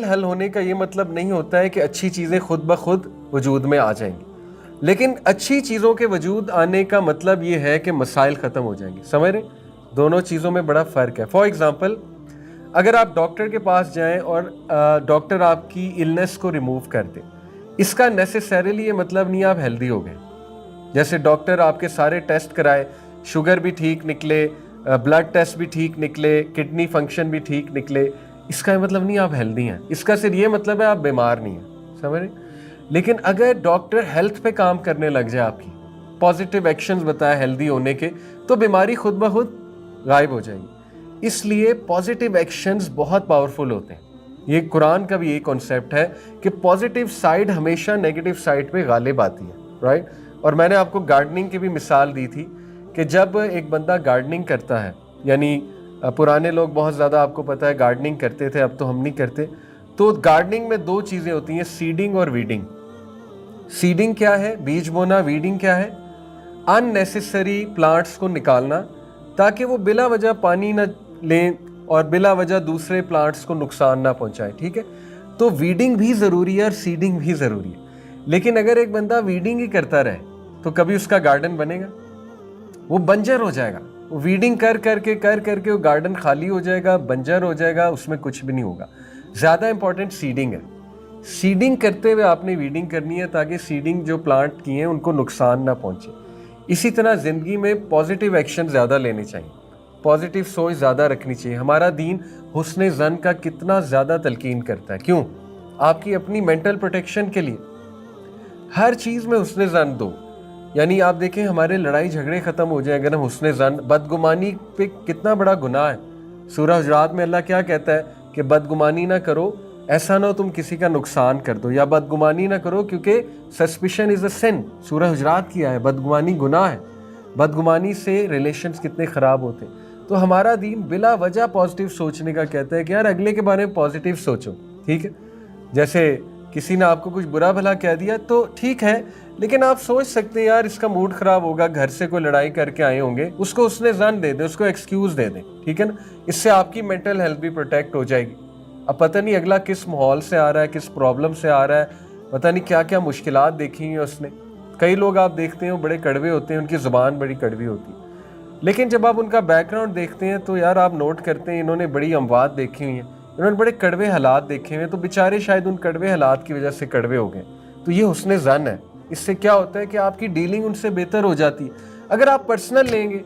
حل ہونے کا یہ مطلب نہیں ہوتا ہے کہ اچھی چیزیں خود بخود وجود میں آ جائیں گی، لیکن اچھی چیزوں کے وجود آنے کا مطلب یہ ہے کہ مسائل ختم ہو جائیں گے. سمجھ رہے؟ دونوں چیزوں میں بڑا فرق ہے. فار ایگزامپل، اگر آپ ڈاکٹر کے پاس جائیں اور ڈاکٹر آپ کی النس کو ریموو کر دے، اس کا نیسیسریلی یہ مطلب نہیں آپ ہیلدی ہو گئے. جیسے ڈاکٹر آپ کے سارے ٹیسٹ کرائے، شوگر بھی ٹھیک نکلے، بلڈ ٹیسٹ بھی ٹھیک نکلے، کڈنی فنکشن بھی ٹھیک نکلے، اس کا مطلب نہیں آپ ہیلدی ہیں. اس کا صرف یہ مطلب ہے آپ بیمار نہیں ہیں. سمجھ رہے؟ لیکن اگر ڈاکٹر ہیلتھ پہ کام کرنے لگ جائے، آپ کی پازیٹیو ایکشنز بتائے ہیلدی ہونے کے، تو بیماری خود بخود غائب ہو جائے گی. اس لیے پازیٹیو ایکشنز بہت پاورفل ہوتے ہیں. یہ قرآن کا بھی یہی کانسیپٹ ہے کہ پازیٹیو سائڈ ہمیشہ نیگیٹو سائڈ پہ غالب آتی ہے. رائٹ؟ اور میں نے آپ کو گارڈننگ کی بھی مثال دی تھی کہ جب ایک بندہ گارڈننگ کرتا ہے، یعنی پرانے لوگ بہت زیادہ آپ کو پتہ ہے گارڈننگ کرتے تھے، اب تو ہم نہیں کرتے. تو گارڈننگ میں دو چیزیں ہوتی ہیں، سیڈنگ اور ویڈنگ. سیڈنگ کیا ہے؟ بیج بونا. ویڈنگ کیا ہے؟ ان نیسیسری پلانٹس کو نکالنا تاکہ وہ بلا وجہ پانی نہ لیں اور بلا وجہ دوسرے پلانٹس کو نقصان نہ پہنچائیں. ٹھیک ہے؟ تو ویڈنگ بھی ضروری ہے اور سیڈنگ بھی ضروری ہے. لیکن اگر ایک بندہ ویڈنگ ہی کرتا رہے تو کبھی اس کا گارڈن بنے گا؟ وہ بنجر ہو جائے گا. وہ ویڈنگ کر کر کے وہ گارڈن خالی ہو جائے گا، بنجر ہو جائے گا، اس میں کچھ بھی نہیں ہوگا. زیادہ امپورٹنٹ سیڈنگ ہے. سیڈنگ کرتے ہوئے آپ نے ویڈنگ کرنی ہے تاکہ سیڈنگ جو پلانٹ کی ہیں ان کو نقصان نہ پہنچے. اسی طرح زندگی میں پازیٹیو ایکشن زیادہ لینے چاہیے، پازیٹیو سوچ زیادہ رکھنی چاہیے. ہمارا دین حسن ظن کا کتنا زیادہ تلقین کرتا ہے. کیوں؟ آپ کی اپنی مینٹل پروٹیکشن کے لیے. ہر چیز میں حسن ظن دو. یعنی آپ دیکھیں ہمارے لڑائی جھگڑے ختم ہو جائیں اگر ہم حسن ظن. بدگمانی پہ کتنا بڑا گناہ ہے. سورہ حجرات میں اللہ کیا کہتا ہے کہ بدگمانی نہ کرو، ایسا نہ ہو تم کسی کا نقصان کر دو، یا بدگمانی نہ کرو کیونکہ سسپیشن از اے سن. سورہ حجرات کیا ہے؟ بدگمانی گناہ ہے. بدگمانی سے ریلیشنز کتنے خراب ہوتے ہیں. تو ہمارا دین بلا وجہ پازیٹیو سوچنے کا کہتا ہے کہ یار اگلے کے بارے میں پازیٹیو سوچو. ٹھیک ہے؟ جیسے کسی نے آپ کو کچھ برا بھلا کہہ دیا تو ٹھیک ہے، لیکن آپ سوچ سکتے ہیں یار اس کا موڈ خراب ہوگا، گھر سے کوئی لڑائی کر کے آئے ہوں گے، اس کو حسن ظن دے دیں، اس کو ایکسکیوز دے دیں. ٹھیک ہے نا؟ اس سے آپ کی مینٹل ہیلتھ بھی پروٹیکٹ ہو جائے گی. اب پتہ نہیں اگلا کس ماحول سے آ رہا ہے، کس پرابلم سے آ رہا ہے، پتہ نہیں کیا کیا مشکلات دیکھی ہیں اس نے. کئی لوگ آپ دیکھتے ہیں وہ بڑے کڑوے ہوتے ہیں، ان کی زبان بڑی کڑوی ہوتی ہے، لیکن جب آپ ان کا بیک گراؤنڈ دیکھتے ہیں تو یار آپ نوٹ کرتے ہیں انہوں نے بڑی اموات دیکھی ہوئی ہیں، انہوں نے بڑے کڑوے حالات دیکھے ہوئے ہیں، تو بیچارے شاید ان کڑوے حالات کی وجہ سے کڑوے ہو گئے. تو یہ حسن ظن ہے. اس سے کیا ہوتا ہے کہ آپ کی ڈیلنگ ان سے بہتر ہو جاتی ہے. اگر آپ پرسنل لیں گے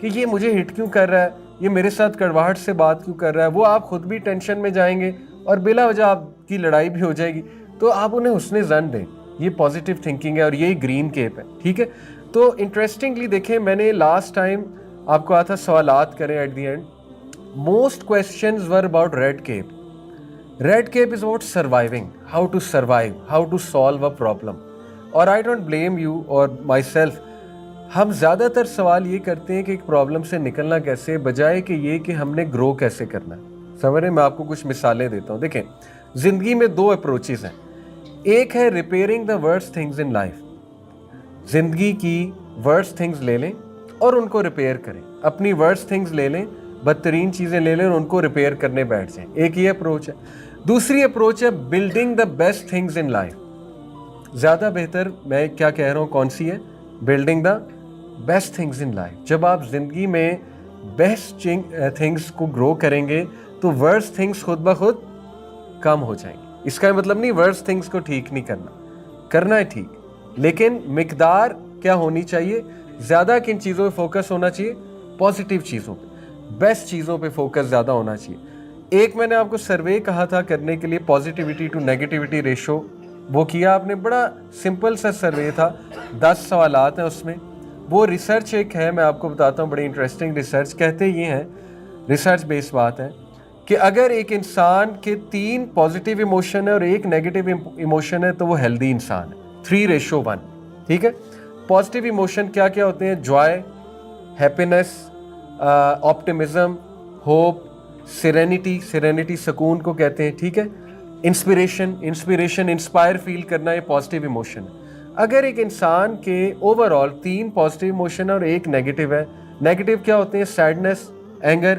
کہ یہ مجھے ہٹ کیوں کر رہا ہے، یہ میرے ساتھ کڑواہٹ سے بات کیوں کر رہا ہے، وہ آپ خود بھی ٹینشن میں جائیں گے اور بلا وجہ آپ کی لڑائی بھی ہو جائے گی. تو آپ انہیں حسن ظن دیں. یہ پازیٹیو تھنکنگ ہے اور یہی گرین کیپ ہے. ٹھیک ہے؟ تو انٹرسٹنگلی دیکھیں، میں نے لاسٹ ٹائم آپ کو آتا سوالات کریں at the end. Most questions were about red cap. Red cap is about surviving, how to survive, how to solve a problem. اور آئی ڈونٹ بلیم یو اور مائی سیلف. ہم زیادہ تر سوال یہ کرتے ہیں کہ ایک پرابلم سے نکلنا کیسے، بجائے کہ یہ کہ ہم نے گرو کیسے کرنا ہے. سمجھ رہے ہیں؟ میں آپ کو کچھ مثالیں دیتا ہوں. دیکھیں زندگی میں دو اپروچز ہیں. ایک ہے repairing the worst things in life. زندگی کی ورسٹ تھنگز لے لیں اور ان کو ریپیئر کریں. اپنی ورسٹ تھنگز لے لیں، بدترین چیزیں لے لیں اور ان کو ریپیئر کرنے بیٹھ جائیں. ایک یہ اپروچ ہے. دوسری اپروچ ہے building the best things in life. زیادہ بہتر میں کیا کہہ رہا ہوں کون سی ہے؟ Building the best things in life. جب آپ زندگی میں بیسٹ تھنگز کو گرو کریں گے تو ورسٹ تھنگز خود بخود کم ہو جائیں گے. اس کا مطلب نہیں ورسٹ تھنگز کو ٹھیک نہیں کرنا ہے ٹھیک، لیکن مقدار کیا ہونی چاہیے؟ زیادہ کن چیزوں پہ فوکس ہونا چاہیے؟ پازیٹیو چیزوں پہ، بیسٹ چیزوں پہ فوکس زیادہ ہونا چاہیے. ایک میں نے آپ کو سروے کہا تھا کرنے کے لیے، پازیٹیوٹی ٹو نیگیٹیوٹی ریشو. وہ کیا آپ نے، بڑا سمپل سا سروے تھا، 10 سوالات ہیں اس میں. وہ ریسرچ ایک ہے، میں آپ کو بتاتا ہوں، بڑی انٹرسٹنگ ریسرچ. کہتے یہ ہیں، ریسرچ بیس بات ہے کہ اگر ایک انسان کے 3 پازیٹیو ایموشن ہے اور 1 نیگیٹیو ایموشن ہے تو وہ ہیلدی انسان ہے. 3:1. ٹھیک ہے؟ پازیٹیو ایموشن کیا کیا ہوتے ہیں؟ Joy, happiness, optimism, hope, serenity سکون کو کہتے ہیں. ٹھیک ہے؟ انسپائر فیل کرنا، یہ پازیٹیو ایموشن ہے. اگر ایک انسان کے اوور آل 3 پازیٹیو ایموشن اور 1 نیگیٹیو ہے. نیگیٹیو کیا ہوتے ہیں؟ Sadness, anger.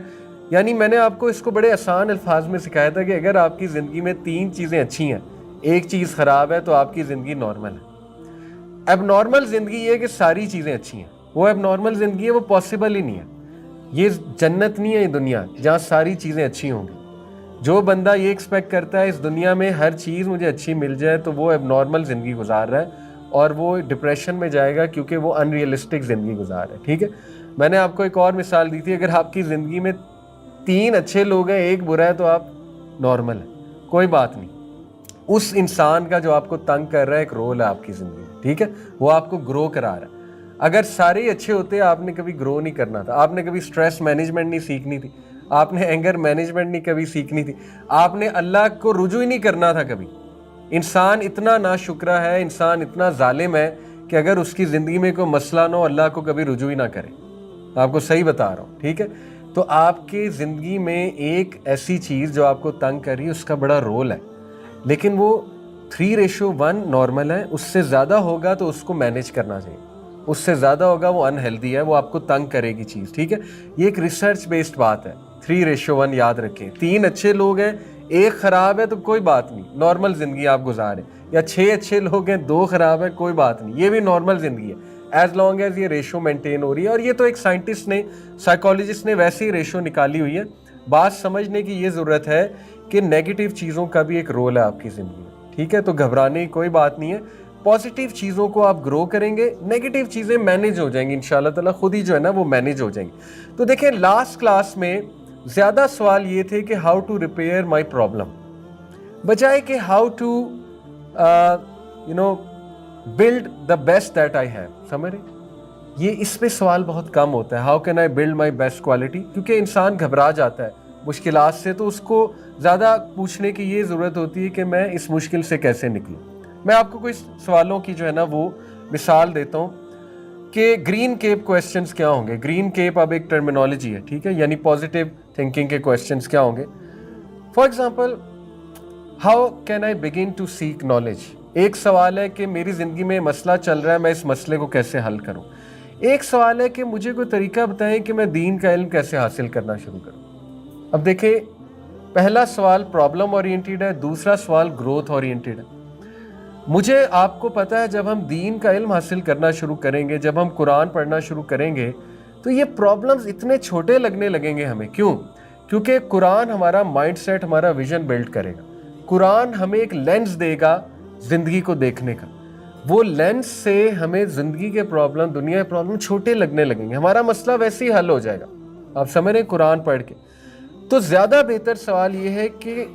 یعنی میں نے آپ کو اس کو بڑے آسان الفاظ میں سکھایا تھا کہ اگر آپ کی زندگی میں 3 چیزیں اچھی ہیں، ایک چیز خراب ہے، تو آپ کی زندگی نارمل ہے۔ اب نارمل زندگی یہ ہے کہ ساری چیزیں اچھی ہیں، وہ اب نارمل زندگی ہے، وہ پاسبل ہی نہیں ہے۔ یہ جنت نہیں ہے یہ دنیا جہاں ساری چیزیں اچھی ہوں گی۔ جو بندہ یہ ایکسپیکٹ کرتا ہے اس دنیا میں ہر چیز مجھے اچھی مل جائے، تو وہ اب نارمل زندگی گزار رہا ہے اور وہ ڈپریشن میں جائے گا، کیونکہ وہ ان ریئلسٹک زندگی گزار رہا ہے۔ ٹھیک ہے، میں نے آپ کو ایک اور مثال دی تھی، اگر آپ کی زندگی میں 3 اچھے لوگ ہیں، ایک برا ہے، تو آپ نارمل ہیں، کوئی بات نہیں۔ اس انسان کا جو آپ کو تنگ کر رہا ہے ایک رول ہے آپ کی زندگی میں، ٹھیک ہے، وہ آپ کو گرو کرا رہا ہے۔ اگر سارے ہی اچھے ہوتے آپ نے کبھی گرو نہیں کرنا تھا، آپ نے کبھی سٹریس مینجمنٹ نہیں سیکھنی تھی، آپ نے اینگر مینجمنٹ نہیں کبھی سیکھنی تھی، آپ نے اللہ کو رجوع ہی نہیں کرنا تھا کبھی۔ انسان اتنا ناشکرہ ہے، انسان اتنا ظالم ہے کہ اگر اس کی زندگی میں کوئی مسئلہ نہ ہو، اللہ کو کبھی رجوع ہی نہ کرے۔ آپ کو صحیح بتا رہا ہوں، ٹھیک ہے۔ تو آپ کی زندگی میں ایک ایسی چیز جو آپ کو تنگ کر رہی ہے، اس کا بڑا رول ہے، لیکن وہ 3:1 نارمل ہے۔ اس سے زیادہ ہوگا تو اس کو مینیج کرنا چاہیے، اس سے زیادہ ہوگا وہ انہیلدی ہے، وہ آپ کو تنگ کرے گی چیز، ٹھیک ہے۔ یہ ایک ریسرچ بیسڈ بات ہے۔ 3:1 یاد رکھیں، 3 اچھے لوگ ہیں، ایک خراب ہے، تو کوئی بات نہیں، نارمل زندگی آپ گزاریں۔ یا 6 اچھے لوگ ہیں، 2 خراب ہیں، کوئی بات نہیں، یہ بھی نارمل زندگی ہے، ایز لانگ ایز یہ ریشو مینٹین ہو رہی ہے۔ اور یہ تو ایک سائنٹسٹ نے، سائیکالوجسٹ نے ویسے ہی ریشو نکالی ہوئی ہے۔ بات سمجھنے کی یہ ضرورت ہے کہ نیگیٹو چیزوں کا بھی ایک رول ہے آپ کی زندگی میں، ٹھیک ہے۔ تو گھبرانے کی کوئی بات نہیں ہے، پازیٹیو چیزوں کو آپ گرو کریں گے، نیگیٹو چیزیں مینیج ہو جائیں گی انشاءاللہ تعالیٰ، خود ہی جو ہے نا وہ مینیج ہو جائیں گی۔ تو دیکھیں، لاسٹ کلاس میں زیادہ سوال یہ تھے کہ how to repair my problem, بجائے کہ how to build the best that I have. سمجھ رہے؟ یہ اس پہ سوال بہت کم ہوتا ہے، how can I build my best quality, کیونکہ انسان گھبرا جاتا ہے مشکلات سے، تو اس کو زیادہ پوچھنے کی یہ ضرورت ہوتی ہے کہ میں اس مشکل سے کیسے نکلوں۔ میں آپ کو کوئی سوالوں کی جو ہے نا وہ مثال دیتا ہوں کہ گرین کیپ کویسچنز کیا ہوں گے۔ گرین کیپ اب ایک ٹرمینالوجی ہے، ٹھیک ہے، یعنی پازیٹیو تھنکنگ کے کویسچنز کیا ہوں گے۔ For example, how can I begin to seek knowledge. ایک سوال ہے کہ میری زندگی میں مسئلہ چل رہا ہے، میں اس مسئلے کو کیسے حل کروں۔ ایک سوال ہے کہ مجھے کوئی طریقہ بتائیں کہ میں دین کا علم کیسے حاصل کرنا شروع کروں۔ اب دیکھیں، پہلا سوال پرابلم اورینٹیڈ ہے، دوسرا سوال گروتھ اورینٹیڈ ہے۔ مجھے آپ کو پتہ ہے جب ہم دین کا علم حاصل کرنا شروع کریں گے، جب ہم قرآن پڑھنا شروع کریں گے، تو یہ پرابلمز اتنے چھوٹے لگنے لگیں گے ہمیں۔ کیوں؟ کیونکہ قرآن ہمارا مائنڈ سیٹ، ہمارا ویژن بلڈ کرے گا۔ قرآن ہمیں ایک لینس دے گا زندگی کو دیکھنے کا، وہ لینس سے ہمیں زندگی کے پرابلم، دنیا کے پرابلم چھوٹے لگنے لگیں گے، ہمارا مسئلہ ویسے ہی حل ہو جائے گا۔ آپ سمجھ رہے ہیں قرآن پڑھ کے؟ تو زیادہ بہتر سوال یہ ہے کہ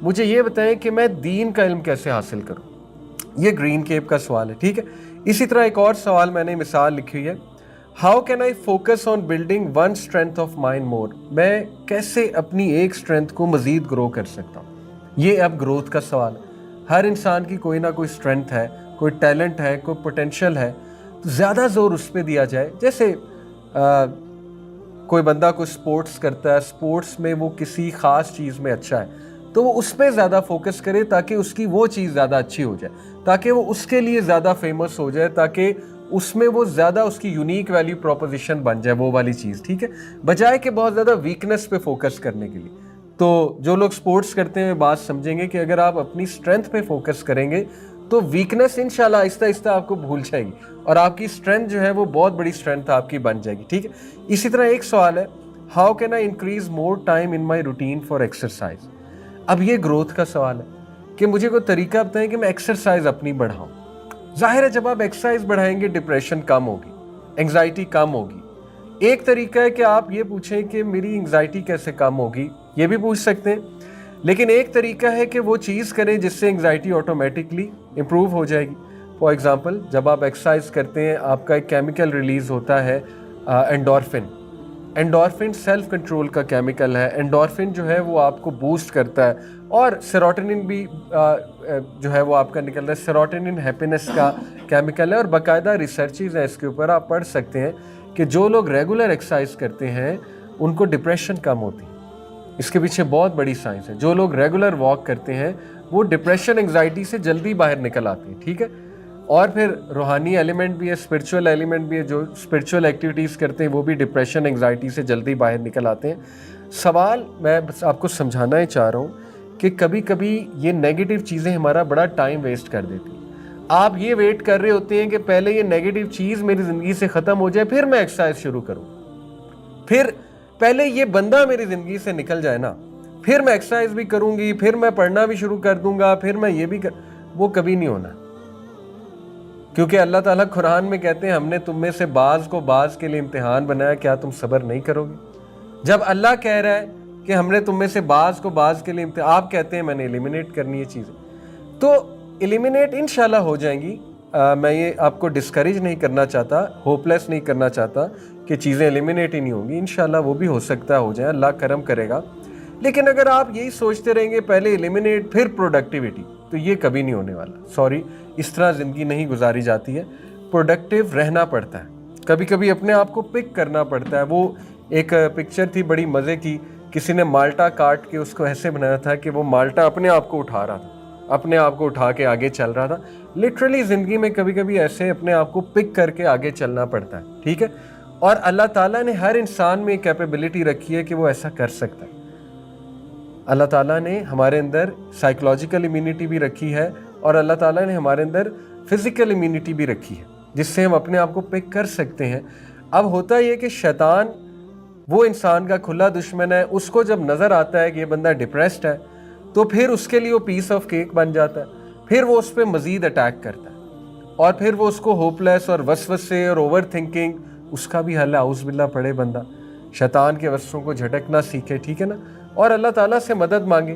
مجھے یہ بتائیں کہ میں دین کا علم کیسے حاصل کروں۔ یہ گرین کیپ کا سوال ہے، ٹھیک ہے۔ اسی طرح ایک اور سوال میں نے مثال لکھی ہوئی ہے، how can I focus on building one strength of mind more. میں کیسے اپنی ایک اسٹرینتھ کو مزید گرو کر سکتا ہوں۔ یہ اب گروتھ کا سوال ہے۔ ہر انسان کی کوئی نہ کوئی اسٹرینتھ ہے، کوئی ٹیلنٹ ہے، کوئی پوٹینشیل ہے، تو زیادہ زور اس پہ دیا جائے۔ جیسے کوئی بندہ کوئی سپورٹس کرتا ہے، سپورٹس میں وہ کسی خاص چیز میں اچھا ہے، تو وہ اس پہ زیادہ فوکس کرے تاکہ اس کی وہ چیز زیادہ اچھی ہو جائے، تاکہ وہ اس کے لیے زیادہ فیمس ہو جائے، تاکہ اس میں وہ زیادہ اس کی یونیک ویلیو پروپوزیشن بن جائے، وہ والی چیز، ٹھیک ہے، بجائے کہ بہت زیادہ ویکنس پہ فوکس کرنے کے لیے۔ تو جو لوگ سپورٹس کرتے ہیں بات سمجھیں گے کہ اگر آپ اپنی اسٹرینتھ پہ فوکس کریں گے تو ویکنس انشاءاللہ آہستہ آہستہ آپ کو بھول جائے گی، اور آپ کی اسٹرینتھ جو ہے وہ بہت بڑی اسٹرینتھ آپ کی بن جائے گی، ٹھیک ہے۔ اسی طرح ایک سوال ہے، how can I increase more time in my routine for exercise. اب یہ گروتھ کا سوال ہے کہ مجھے کوئی طریقہ بتائیں کہ میں ایکسرسائز اپنی بڑھاؤں۔ ظاہر ہے جب آپ ایکسرسائز بڑھائیں گے ڈپریشن کم ہوگی، انگزائٹی کم ہوگی۔ ایک طریقہ ہے کہ آپ یہ پوچھیں کہ میری انگزائٹی کیسے کم ہوگی، یہ بھی پوچھ سکتے ہیں، لیکن ایک طریقہ ہے کہ وہ چیز کریں جس سے انگزائٹی آٹومیٹکلی امپروو ہو جائے گی۔ فار ایگزامپل، جب آپ ایکسرسائز کرتے ہیں آپ کا ایک کیمیکل ریلیز ہوتا ہے اینڈورفن۔ اینڈورفن سیلف کنٹرول کا کیمیکل ہے۔ اینڈورفن جو ہے وہ آپ کو بوسٹ کرتا ہے، اور سیروٹونن بھی جو ہے وہ آپ کا نکلتا ہے۔ سیروٹونن ہیپینس کا کیمیکل ہے، اور باقاعدہ ریسرچز ہیں اس کے اوپر، آپ پڑھ سکتے ہیں کہ جو لوگ ریگولر ایکسرسائز کرتے ہیں ان کو ڈپریشن کم ہوتی ہے۔ اس کے پیچھے بہت بڑی سائنس ہے۔ جو لوگ ریگولر واک کرتے ہیں وہ ڈپریشن، انگزائٹی سے جلدی باہر نکل آتے ہیں، ٹھیک ہے۔ اور پھر روحانی ایلیمنٹ بھی ہے، اسپرچول ایلیمنٹ بھی ہے، جو اسپرچول ایکٹیویٹیز کرتے ہیں وہ بھی ڈپریشن، انگزائٹی سے جلدی باہر نکل آتے ہیں۔ سوال میں بس آپ کو سمجھانا ہی چاہ رہا ہوں کہ کبھی کبھی یہ نیگیٹو چیزیں ہمارا بڑا ٹائم ویسٹ کر دیتی ہیں. آپ یہ ویٹ کر رہے ہوتے ہیں کہ پہلے یہ نیگیٹو چیز میری زندگی سے ختم ہو جائے پھر میں ایکسرسائز شروع کروں, پھر پہلے یہ بندہ میری زندگی سے نکل جائے نا, پھر میں ایکسرسائز بھی کروں گی, پھر میں پڑھنا بھی شروع کر دوں گا, پھر میں یہ بھی وہ کبھی نہیں ہونا. کیونکہ اللہ تعالیٰ قرآن میں کہتے ہیں ہم نے تم میں سے بعض کو بعض کے لیے امتحان بنایا, کیا تم صبر نہیں کرو گے؟ جب اللہ کہہ رہا ہے کہ ہم نے تم میں سے بعض کو بعض کے لیے امتحان, آپ کہتے ہیں میں نے ایلیمینیٹ کرنی ہے چیزیں, تو ایلیمینیٹ انشاءاللہ ہو جائیں گی. میں یہ آپ کو ڈسکریج نہیں کرنا چاہتا, ہوپ لیس نہیں کرنا چاہتا کہ چیزیں ایلیمینیٹ ہی نہیں ہوں گی. انشاءاللہ وہ بھی ہو سکتا ہے ہو جائیں, اللہ کرم کرے گا. لیکن اگر آپ یہی سوچتے رہیں گے پہلے ایلیمینیٹ پھر پروڈکٹیوٹی, تو یہ کبھی نہیں ہونے والا. سوری, اس طرح زندگی نہیں گزاری جاتی ہے. پروڈکٹیو رہنا پڑتا ہے, کبھی کبھی اپنے آپ کو پک کرنا پڑتا ہے. وہ ایک پکچر تھی بڑی مزے کی, کسی نے مالٹا کاٹ کے اس کو ایسے بنایا تھا کہ وہ مالٹا اپنے آپ کو اٹھا رہا تھا, اپنے آپ کو اٹھا کے آگے چل رہا تھا. لٹرلی زندگی میں کبھی کبھی ایسے اپنے آپ کو پک کر کے آگے چلنا پڑتا ہے, ٹھیک ہے. اور اللہ تعالیٰ نے ہر انسان میں کیپیبلٹی رکھی ہے کہ وہ ایسا کر سکتا ہے. اللہ تعالیٰ نے ہمارے اندر سائیکولوجیکل امیونٹی بھی رکھی ہے, اور اللہ تعالیٰ نے ہمارے اندر فزیکل امیونٹی بھی رکھی ہے, جس سے ہم اپنے آپ کو پک کر سکتے ہیں. اب ہوتا یہ کہ شیطان وہ انسان کا کھلا دشمن ہے. اس کو جب نظر آتا ہے کہ یہ بندہ ڈپریسڈ ہے, تو پھر اس کے لیے وہ پیس آف کیک بن جاتا ہے. پھر وہ اس پہ مزید اٹیک کرتا ہے, اور پھر وہ اس کو ہوپ لیس اور وسوسے اور اوور تھنکنگ, اس کا بھی حل ہے اعوذ باللہ پڑھے بندہ, شیطان کے وسوسوں کو جھٹکنا سیکھے, ٹھیک ہے نا, اور اللہ تعالیٰ سے مدد مانگے.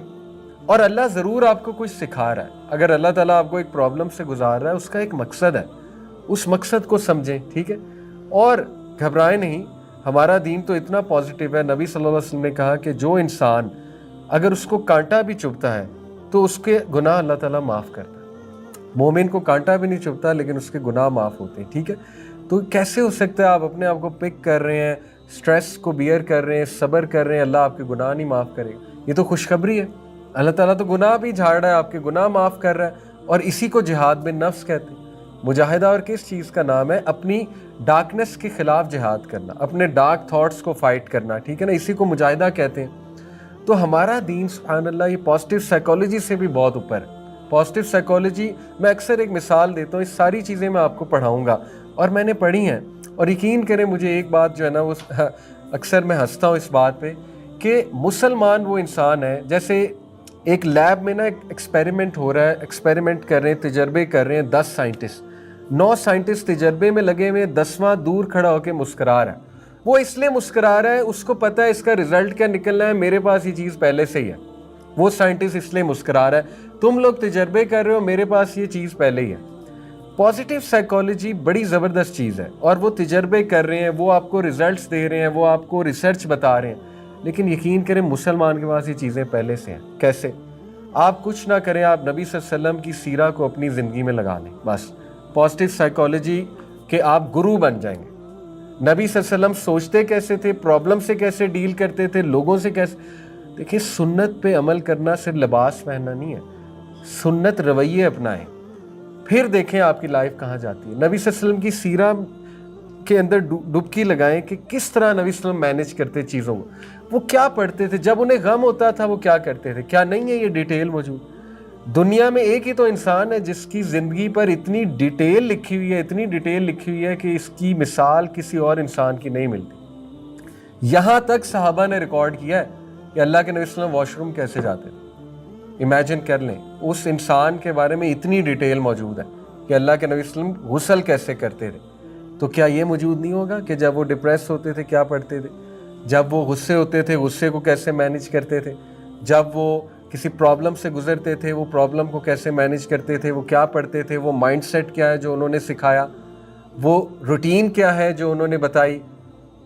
اور اللہ ضرور آپ کو کچھ سکھا رہا ہے. اگر اللہ تعالیٰ آپ کو ایک پرابلم سے گزار رہا ہے, اس کا ایک مقصد ہے, اس مقصد کو سمجھیں, ٹھیک ہے. اور گھبرائیں نہیں, ہمارا دین تو اتنا پازیٹیو ہے. نبی صلی اللہ علیہ وسلم نے کہا کہ جو انسان اگر اس کو کانٹا بھی چبھتا ہے تو اس کے گناہ اللہ تعالیٰ معاف کرتا ہے. مومن کو کانٹا بھی نہیں چبھتا لیکن اس کے گناہ معاف ہوتے ہیں, ٹھیک ہے. تو کیسے ہو سکتا ہے آپ اپنے آپ کو پک کر رہے ہیں, سٹریس کو بیئر کر رہے ہیں, صبر کر رہے ہیں, اللہ آپ کے گناہ نہیں معاف کرے گا؟ یہ تو خوشخبری ہے. اللہ تعالیٰ تو گناہ بھی جھاڑ رہا ہے, آپ کے گناہ معاف کر رہا ہے. اور اسی کو جہاد بن نفس کہتے ہیں. مجاہدہ اور کس چیز کا نام ہے؟ اپنی ڈارکنس کے خلاف جہاد کرنا, اپنے ڈارک تھاٹس کو فائٹ کرنا, ٹھیک ہے نا, اسی کو مجاہدہ کہتے ہیں. تو ہمارا دین سبحان اللہ یہ پازیٹیو سائیکالوجی سے بھی بہت اوپر ہے. پازیٹیو سائیکالوجی میں اکثر ایک مثال دیتا ہوں, اس ساری چیزیں میں آپ کو پڑھاؤں گا اور میں نے پڑھی ہیں. اور یقین کریں مجھے ایک بات جو ہے نا وہ اکثر میں ہنستا ہوں اس بات پہ کہ مسلمان وہ انسان ہے, جیسے ایک لیب میں نا ایک ایکسپیریمنٹ ہو رہا ہے, ایکسپیریمنٹ کر رہے ہیں, تجربے کر رہے ہیں 10 سائنٹسٹ, 9 سائنٹسٹ تجربے میں لگے ہوئے, 10واں دور کھڑا ہو کے مسکرا رہا ہے. وہ اس لیے مسکرا رہا ہے, اس کو پتہ ہے اس کا رزلٹ کیا نکلنا ہے, میرے پاس یہ چیز پہلے سے ہی ہے. وہ سائنٹسٹ اس لیے مسکرا رہا ہے, تم لوگ تجربے کر رہے ہو, میرے پاس یہ چیز پہلے ہی ہے. پازیٹیو سائیکالوجی بڑی زبردست چیز ہے, اور وہ تجربے کر رہے ہیں, وہ آپ کو ریزلٹس دے رہے ہیں, وہ آپ کو ریسرچ بتا رہے ہیں. لیکن یقین کریں مسلمان کے پاس یہ چیزیں پہلے سے ہیں. کیسے؟ آپ کچھ نہ کریں, آپ نبی صلی اللہ علیہ وسلم کی سیرہ کو اپنی زندگی میں لگا لیں, بس پازیٹیو سائیکالوجی کے آپ گرو بن جائیں گے. نبی صلی اللہ علیہ وسلم سوچتے کیسے تھے, پرابلم سے کیسے ڈیل کرتے تھے, لوگوں سے کیسے. دیکھیں سنت پہ عمل کرنا صرف لباس پہننا نہیں ہے, سنت رویے اپنائیں, پھر دیکھیں آپ کی لائف کہاں جاتی ہے. نبی صلی اللہ علیہ وسلم کی سیرہ کے اندر ڈبکی لگائیں کہ کس طرح نبی صلی اللہ علیہ وسلم مینیج کرتے چیزوں کو, وہ کیا پڑھتے تھے, جب انہیں غم ہوتا تھا وہ کیا کرتے تھے. کیا نہیں ہے یہ ڈیٹیل موجود؟ دنیا میں ایک ہی تو انسان ہے جس کی زندگی پر اتنی ڈیٹیل لکھی ہوئی ہے, اتنی ڈیٹیل لکھی ہوئی ہے کہ اس کی مثال کسی اور انسان کی نہیں ملتی. یہاں تک صحابہ نے ریکارڈ کیا ہے کہ اللہ کے نبی صلی اللہ علیہ وسلم واش روم کیسے جاتے تھے. امیجن کر لیں, اس انسان کے بارے میں اتنی ڈیٹیل موجود ہے کہ اللہ کے نبی صلی اللہ علیہ وسلم غسل کیسے کرتے تھے. تو کیا یہ موجود نہیں ہوگا کہ جب وہ ڈپریس ہوتے تھے کیا پڑھتے تھے, جب وہ غصے ہوتے تھے غصے کو کیسے مینیج کرتے تھے, جب وہ کسی پرابلم سے گزرتے تھے وہ پرابلم کو کیسے مینیج کرتے تھے, وہ کیا پڑھتے تھے, وہ مائنڈ سیٹ کیا ہے جو انہوں نے سکھایا, وہ روٹین کیا ہے جو انہوں نے بتائی,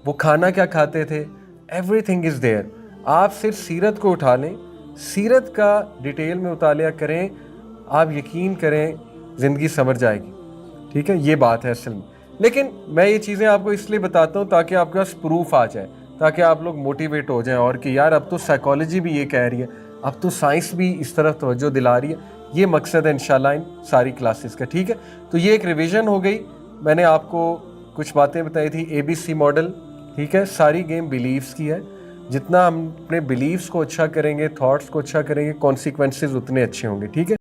وہ کھانا کیا کھاتے تھے. Every thing is there. آپ صرف سیرت کو اٹھا لیں, سیرت کا ڈیٹیل میں مطالعہ کریں, آپ یقین کریں زندگی سنور جائے گی. ٹھیک ہے, یہ بات ہے اصل میں. لیکن میں یہ چیزیں آپ کو اس لیے بتاتا ہوں تاکہ آپ کے پاس پروف آ جائے, تاکہ آپ لوگ موٹیویٹ ہو جائیں, اور کہ یار اب تو سائیکالوجی بھی یہ کہہ رہی ہے, اب تو سائنس بھی اس طرف توجہ دلا رہی ہے. یہ مقصد ہے انشاءاللہ ان ساری کلاسز کا. ٹھیک ہے, تو یہ ایک ریویژن ہو گئی. میں نے آپ کو کچھ باتیں بتائی تھی, ABC ماڈل, ٹھیک ہے, ساری گیم بیلیفز کی ہے. جتنا ہم اپنے بلیفس کو اچھا کریں گے، تھاٹس کو اچھا کریں گے، کانسیکوینسز اتنے اچھے ہوں گے. ٹھیک ہے.